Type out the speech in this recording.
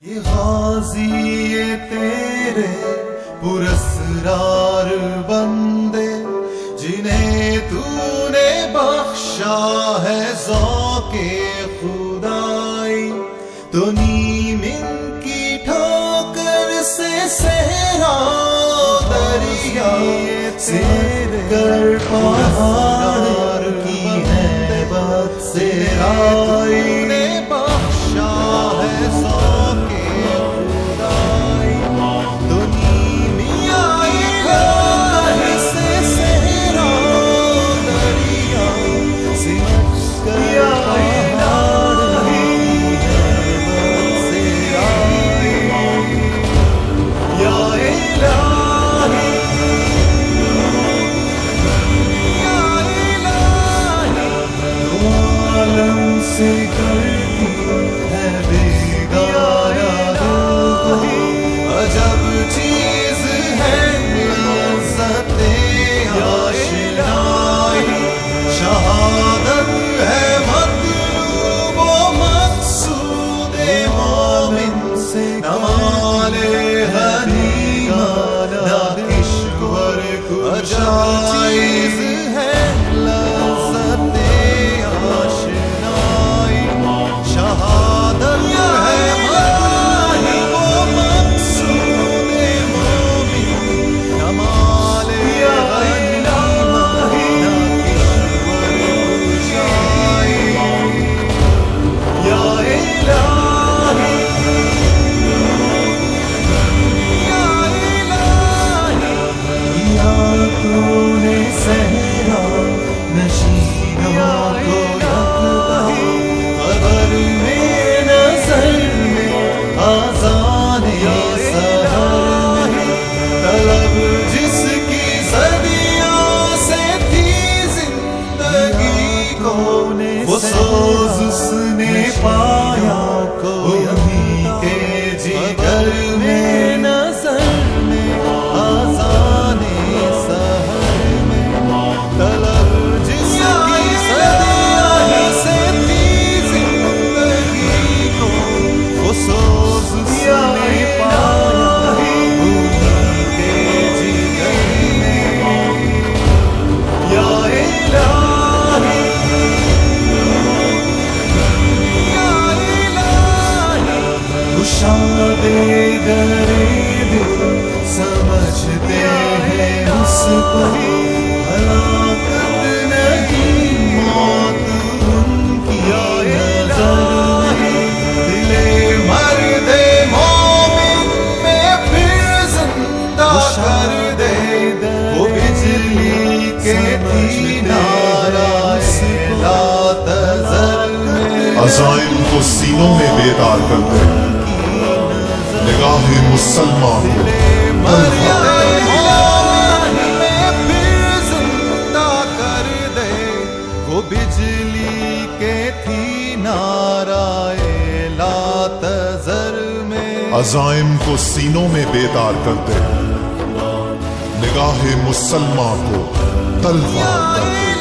یہ غازی یہ تیرے پراسرار بندے جنہیں تو نے بخشا ہے ذوق خدائی، تو نیم ان کی ٹھوکر سے صحرا دریا سے کر پہاڑ کی ہے بات سے آئی، نے بخشا ہے ذوق خدائی، تو نیم کی ٹھوکر سے صحرا دریا سے کر پہاڑ کی ہے بات سے آئی، یا الہی عالم سے کرتی ہے بیگانہ عجب چیز ہے لذت آشنائی، شہادت ہے مطلوب و مقصود مومن سے، نہ مال غنیمت نہ کشور کشائی، چیز ہے لذت آشنائی، شہادت ہے مطلوب و مقصود مومن، نہ مال غنیمت نہ کشور کشائی، یا الہی یا تو نے صحرا نشینوں کو یکتا خبر میں نظر میں آذان سحر میں، طلب جس کی صدیوں سے تھی زندگی کو، وہ سوز اس نے پایا انہی کے جگر میں، نظر میں آذان سحر میں، طلب جس کی صدیوں سے تھی زندگی کو، وہ سوز اس نے پایا انہی کے جگر میں، یا الہی گشادے درے دل سمجھتے ہیں اس کو، ہلاکت نہیں موت ان کی نظر میں، دل مرد مومن میں پھر زندہ کر دے، وہ بجلی کے تینارہ لا تذر میں، عزائم کو سینوں میں بیدار کرتے ہیں، نگاہ مسلمان کو میں پھر زندہ کر دے، وہ بجلی کے تھی نعرہ لا تذر میں، عزائم کو سینوں میں بیدار کرتے ہیں، نگاہ مسلمان کو تلوار کرتے ہیں۔